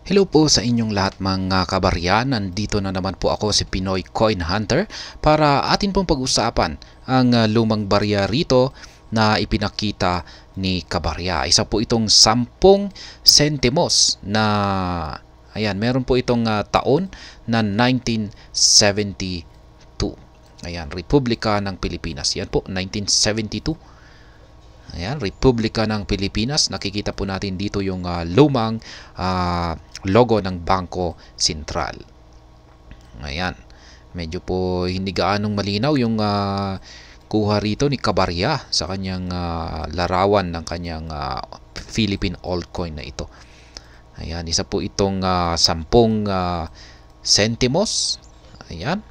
Hello po sa inyong lahat mga kabaryan. Nandito na naman po ako si Pinoy Coin Hunter para atin pong pag-usapan ang lumang barya rito na ipinakita ni Kabarya. Isa po itong 10 sentimos na meron po itong taon na 1972. Ayan, Republika ng Pilipinas. Yan po, 1972. Ayan, Republika ng Pilipinas. Nakikita po natin dito yung lumang logo ng Bangko Sentral. Ayan. Medyo po hindi gaanong malinaw yung kuha rito ni Kabarya sa kanyang larawan ng kanyang Philippine altcoin na ito. Ayan, isa po itong 10 sentimos. Ayan.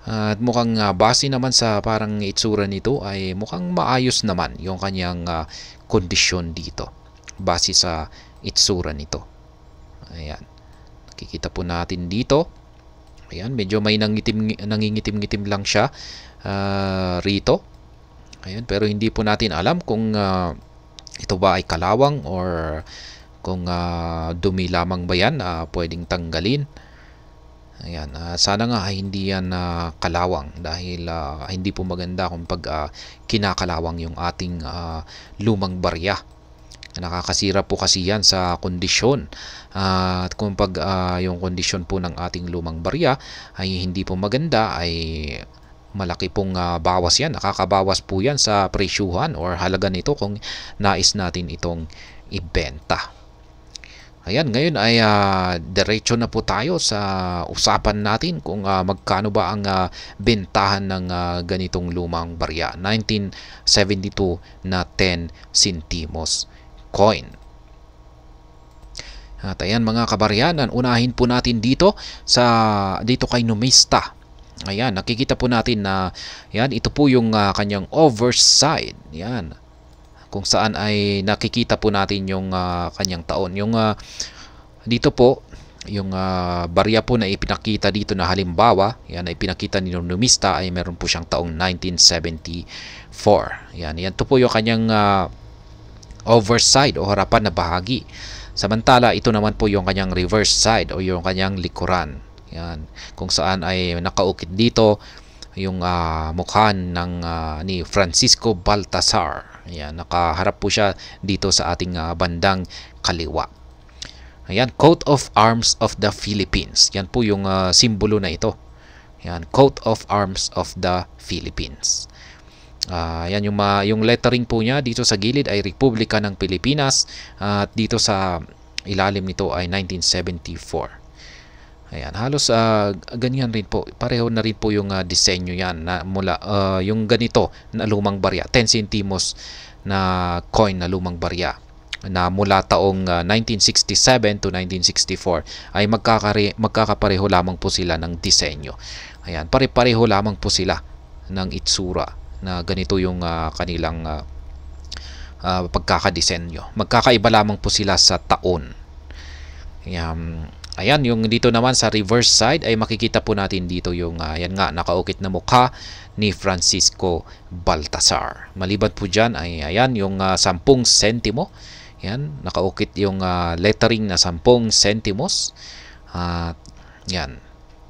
At mukhang base naman sa parang itsura nito ay mukhang maayos naman yung kanyang kondisyon dito base sa itsura nito. Ayan. Nakikita po natin dito. Ayan, medyo may nangingitim-ngitim lang siya rito. Ayan, pero hindi po natin alam kung ito ba ay kalawang or kung dumi lamang ba yan, pwedeng tanggalin. Ayan, sana nga ay hindi yan kalawang dahil hindi po maganda kung pag kinakalawang yung ating lumang barya. Nakakasira po kasi yan sa kondisyon. At kung pag yung kondisyon po ng ating lumang barya ay hindi po maganda, ay malaki pong bawas yan. Nakakabawas po yan sa presyuhan or halaga nito kung nais natin itong ibenta. Ayan, ngayon ay diretso na po tayo sa usapan natin kung magkano ba ang bentahan ng ganitong lumang barya. 1972 na 10 centimos coin. At ayan mga kabaryanan, unahin po natin dito kay Numista. Ayan, nakikita po natin na yan, ito po yung kanyang overside. Yan, kung saan ay nakikita po natin yung kanyang taon. Yung dito po, yung barya po na ipinakita dito na halimbawa, yan ay pinakita ni Numista ay meron po siyang taong 1974. Yan, yan to po yung kanyang overside o harapan na bahagi. Samantala, ito naman po yung kanyang reverse side o yung kanyang likuran. Yan, kung saan ay nakaukit dito yung mukha ng ni Francisco Baltazar. Ayan, nakaharap po siya dito sa ating bandang kaliwa. Ayan, coat of arms of the Philippines. Yan po yung simbolo na ito. Ayan, coat of arms of the Philippines. Yan yung lettering po niya dito sa gilid ay Republika ng Pilipinas at dito sa ilalim nito ay 1974. Ayan, halos ganyan rin po. Pareho na rin po yung disenyo yan na mula yung ganito na lumang barya, 10 centimos na coin na lumang barya na mula taong 1967 to 1964 ay magkakapareho lamang po sila ng disenyo. Ayan, pare-pareho lamang po sila ng itsura na ganito yung kanilang pagkakadesenyo. Magkakaiba lamang po sila sa taon. Ayan, yung dito naman sa reverse side ay makikita po natin dito yung ayan nga, nakaukit na mukha ni Francisco Baltazar. Maliban po dyan ay ayan yung 10 sentimo. Yan, nakaukit yung lettering na 10 sentimos. Yan,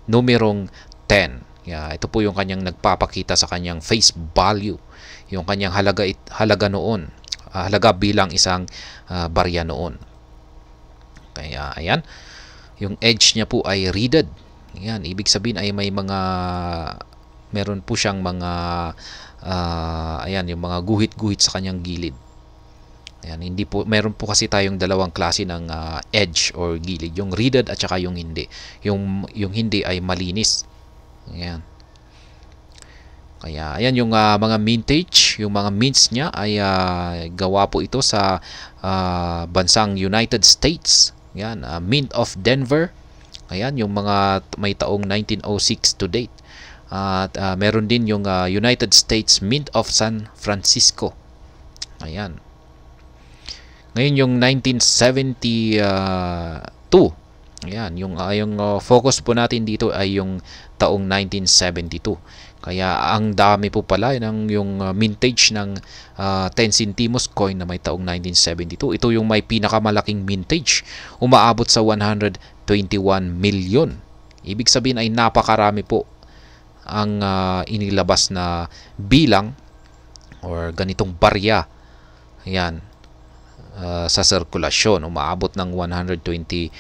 numerong 10. Ito po yung kanyang nagpapakita sa kanyang face value. Yung kanyang halaga noon. Halaga bilang isang barya noon. Kaya ayan, yung edge niya po ay reeded. Yan, ibig sabihin ay meron po siyang mga ayan, yung mga guhit-guhit sa kanyang gilid. Ayan, hindi po, meron po kasi tayong dalawang klase ng edge or gilid, yung reeded at saka yung hindi. Yung hindi ay malinis. Ayan. Kaya ayan yung mga mintage, yung mga mints niya ay gawa po ito sa bansang United States. Ayan, Mint of Denver. Ayan, yung mga may taong 1906 to date. At meron din yung United States Mint of San Francisco. Ayan. Ngayon yung 1972. Ayan, yung focus po natin dito ay yung taong 1972. Kaya ang dami po pala ng yung mintage ng 10 centimos coin na may taong 1972. Ito yung may pinakamalaking mintage. Umaabot sa 121 million. Ibig sabihin ay napakarami po ang inilabas na bilang or ganitong barya. Ayan, sa sirkulasyon, umaabot ng 121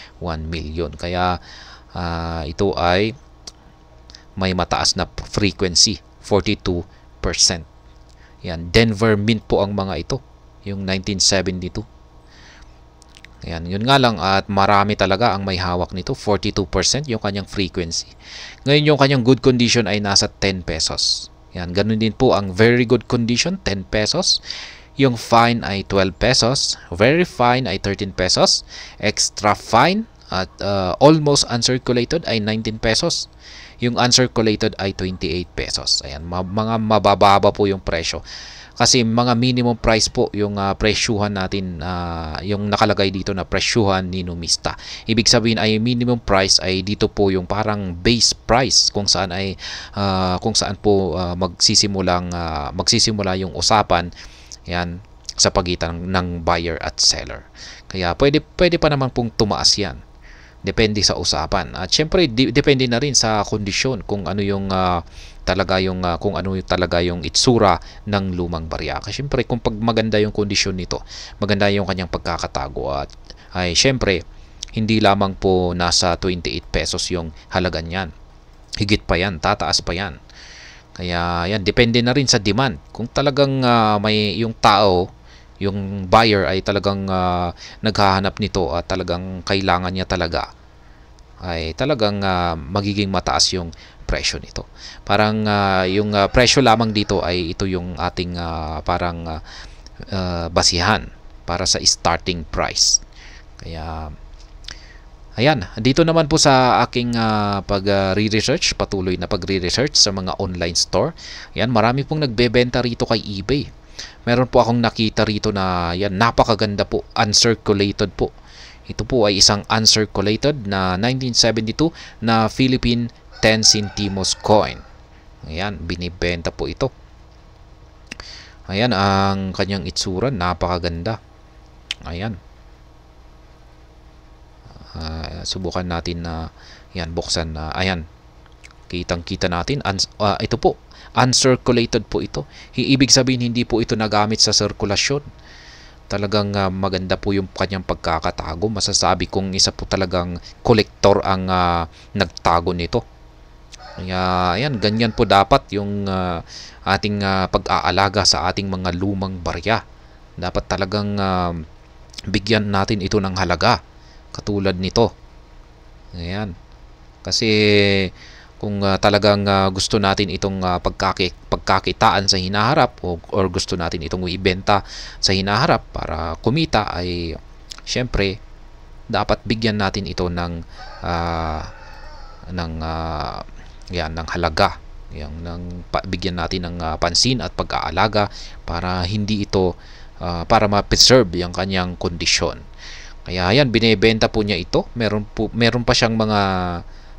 million. Kaya ito ay may mataas na frequency, 42%. Yan, Denver Mint po ang mga ito, yung 1972. Ayan, yun nga lang at marami talaga ang may hawak nito, 42% yung kanyang frequency. Ngayon yung kanyang good condition ay nasa 10 pesos. Yan, ganun din po ang very good condition, 10 pesos. Yung fine ay 12 pesos, very fine ay 13 pesos, extra fine at almost uncirculated ay 19 pesos. Yung uncirculated ay 28 pesos. Ayan, mga mabababa po yung presyo. Kasi mga minimum price po yung presyuhan natin, yung nakalagay dito na presyuhan ni Numista. Ibig sabihin ay minimum price ay dito po yung parang base price kung saan ay po magsisimula yung usapan. Yan, sa pagitan ng buyer at seller. Kaya pwede pa naman pong tumaas yan. Depende sa usapan. At syempre depende na rin sa kondisyon kung ano yung kung ano talaga yung itsura ng lumang barya. Kasi syempre kung pag maganda yung kondisyon nito, maganda yung kanyang pagkakatago at ay syempre hindi lamang po nasa 28 pesos yung halaga niyan. Higit pa yan, tataas pa yan. Kaya yan, depende na rin sa demand. Kung talagang may yung tao, yung buyer ay talagang naghahanap nito at talagang kailangan niya talaga, ay talagang magiging mataas yung presyo nito. Parang yung presyo lamang dito ay ito yung ating basihan para sa starting price. Kaya ayan, dito naman po sa aking pag-re-research, patuloy na pag-re-research sa mga online store. Ayan, marami pong nagbebenta rito kay eBay. Meron po akong nakita rito na yan, napakaganda po, uncirculated po. Ito po ay isang uncirculated na 1972 na Philippine 10 centimos coin. Ayan, binibenta po ito. Ayan, ang kanyang itsura, napakaganda. Ayan. Subukan natin na yan, buksan na. Ayan, kitang-kita natin. Ito po, uncirculated po ito. Ibig sabihin hindi po ito nagamit sa sirkulasyon. Talagang maganda po yung kanyang pagkakatago. Masasabi kong isa po talagang kolektor ang nagtago nito. Kaya ayan, ganyan po dapat yung ating pag-aalaga sa ating mga lumang barya. Dapat talagang bigyan natin ito ng halaga. Katulad nito. Ayan. Kasi kung talagang gusto natin itong pagkakitaan sa hinaharap or gusto natin itong ibenta sa hinaharap para kumita, ay syempre dapat bigyan natin ito ng halaga. Bigyan natin ng pansin at pag-aalaga para hindi ito para ma-preserve yung kanyang kondisyon. Kaya yan, binebenta po niya ito. Meron pa siyang mga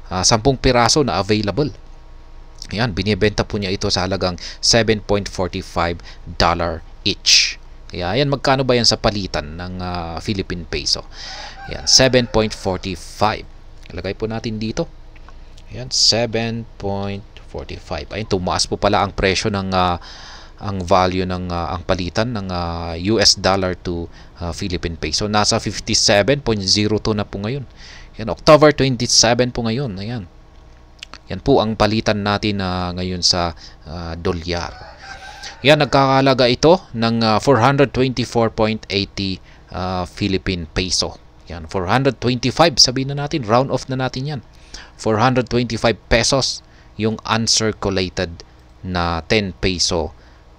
10 piraso na available. Ayan, binibenta po niya ito sa halagang $7.45 each. Kaya ayan, magkano ba yan sa palitan ng Philippine peso? Ayan, 7.45. Ilagay po natin dito. Ayan, 7.45. Ayan, tumaas po pala ang presyo ng ang value ng ang palitan ng US dollar to Philippine peso. Nasa 57.02 na po ngayon. Yan, October 27 po ngayon. Ayan. Yan po ang palitan natin ngayon sa dolyar. Yan, nagkakahalaga ito ng 424.80 Philippine peso. Yan, 425 sabihin na natin, round off na natin yan. 425 pesos yung uncirculated na 10 peso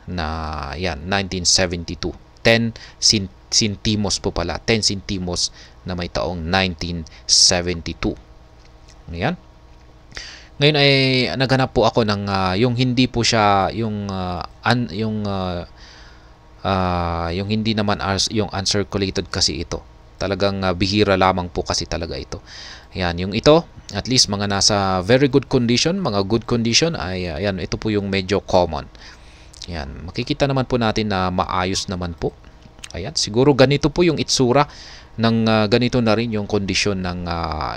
na yan, 1972. 10 centimos po pala, 10 centimos na may taong 1972. Ayan. Ngayon ay naghanap po ako ng yung hindi po siya yung hindi naman yung uncirculated kasi ito. Talagang bihira lamang po kasi talaga ito. Ayan, yung ito, at least mga nasa very good condition, mga good condition, ay ayan, ito po yung medyo common. Ayan, makikita naman po natin na maayos naman po. Ayan, siguro ganito po yung itsura ng ganito na rin yung kondisyon ng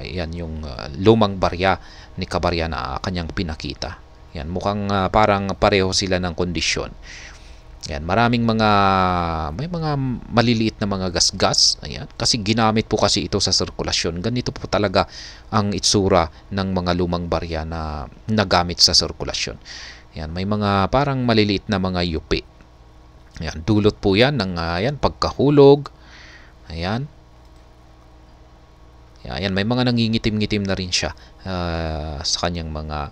yan, yung lumang barya ni Kabarya na kanyang pinakita. Yan, mukhang parang pareho sila ng kondisyon. Yan, maraming may mga maliliit na mga gasgas. Ayan, kasi ginamit po kasi ito sa sirkulasyon. Ganito po talaga ang itsura ng mga lumang barya na nagamit sa sirkulasyon. Yan, may mga parang maliliit na mga yupi. Ayan, dulot po yan ng ayan, pagkahulog. Ayan. Ayan, may mga nangingitim-ngitim na rin siya sa kanyang mga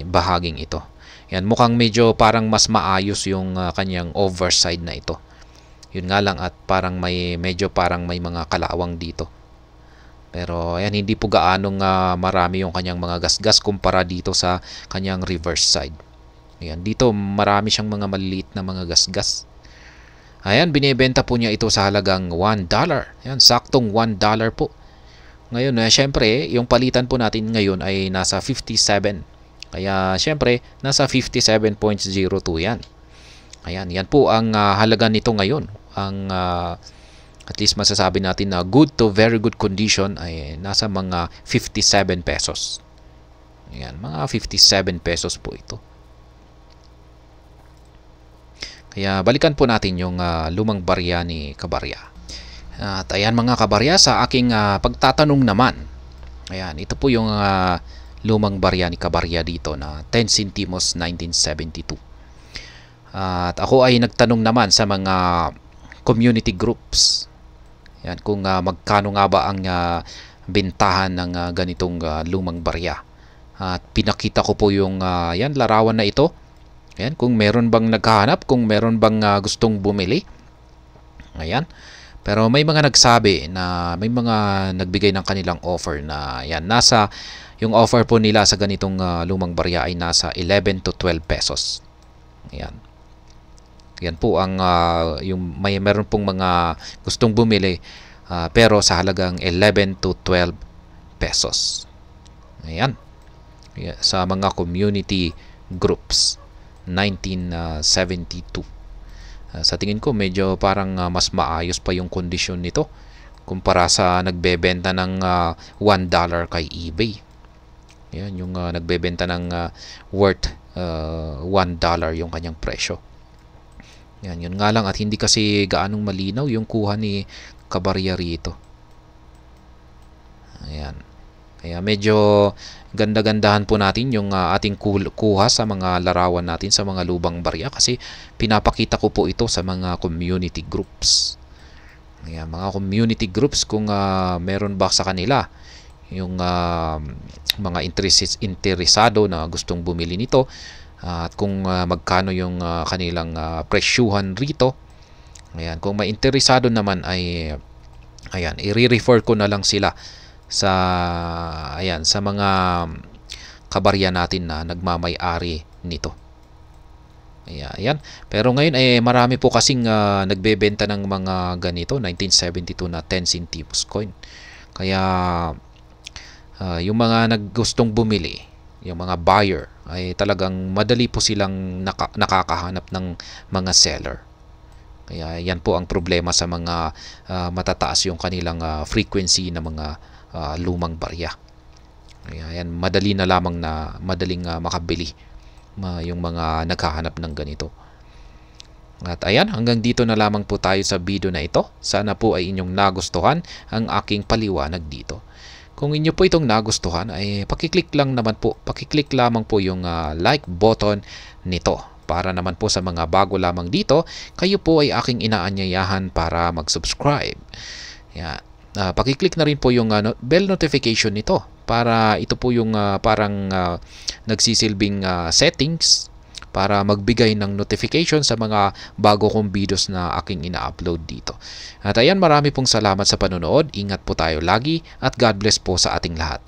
bahaging ito. Ayan, mukhang medyo parang mas maayos yung kanyang overside na ito. Yun nga lang at parang medyo parang may mga kalawang dito. Pero ayan, hindi po gaanong marami yung kanyang mga gasgas kumpara dito sa kanyang reverse side. Ayan, dito marami siyang mga maliliit na mga gasgas. Ayan, binibenta po niya ito sa halagang $1. Ayan, saktong $1 po. Ngayon, syempre, yung palitan po natin ngayon ay nasa 57. Kaya, syempre, nasa 57.02 yan. Ayan, yan po ang halaga nito ngayon. Ang, at least masasabi natin na good to very good condition ay nasa mga 57 pesos. Ayan, mga 57 pesos po ito. Kaya, balikan po natin yung lumang barya ni Kabarya. At ayan mga kabarya, sa aking pagtatanong naman, ayan, ito po yung lumang barya ni Kabarya dito na 10 centimos 1972. At ako ay nagtanong naman sa mga community groups, ayan, kung magkano nga ba ang bentahan ng ganitong lumang barya. At pinakita ko po yung ayan, larawan na ito. Ayan, kung meron bang naghahanap, kung meron bang gustong bumili. Ayan. Pero may mga nagsabi na may mga nagbigay ng kanilang offer na yan, yung offer po nila sa ganitong lumang barya ay nasa 11 to 12 pesos. Ayan. Yan po ang yung meron pong mga gustong bumili pero sa halagang 11 to 12 pesos. Ayan. Sa mga community groups 1972. Sa tingin ko medyo parang mas maayos pa yung kondisyon nito kumpara sa nagbebenta ng $1 kay eBay. Yan, yung nagbebenta ng worth $1 yung kanyang presyo. Yan, yun nga lang at hindi kasi gaanong malinaw yung kuha ni Kabarya rito. Ayan. Kaya medyo ganda-gandahan po natin yung ating kuha sa mga larawan natin sa mga lubang barya kasi pinapakita ko po ito sa mga community groups. Kaya mga community groups kung meron ba sa kanila yung mga interesado na gustong bumili nito at kung magkano yung kanilang presyuhan rito. Ayan, kung may interesado naman ay ayan, i-refer ko na lang sila sa ayan, sa mga kabarya natin na nagmamay-ari nito. Ayan. Pero ngayon marami po kasing nagbebenta ng mga ganito 1972 na 10 centimos coin. Kaya yung mga naggustong bumili, yung mga buyer ay talagang madali po silang nakakahanap ng mga seller. Kaya yan po ang problema sa mga matataas yung kanilang frequency na mga lumang barya. Ayan, madali na lamang na madaling makabili yung mga naghahanap ng ganito. At ayan, hanggang dito na lamang po tayo sa video na ito. Sana po ay inyong nagustuhan ang aking paliwanag dito. Kung inyo po itong nagustuhan ay pakiclick lamang po yung like button nito. Para naman po sa mga bago lamang dito, kayo po ay aking inaanyayahan para mag-subscribe. Ayan. Pakiclick na rin po yung bell notification nito para ito po yung parang nagsisilbing settings para magbigay ng notification sa mga bago kong videos na aking ina-upload dito. At ayan, marami pong salamat sa panonood. Ingat po tayo lagi at God bless po sa ating lahat.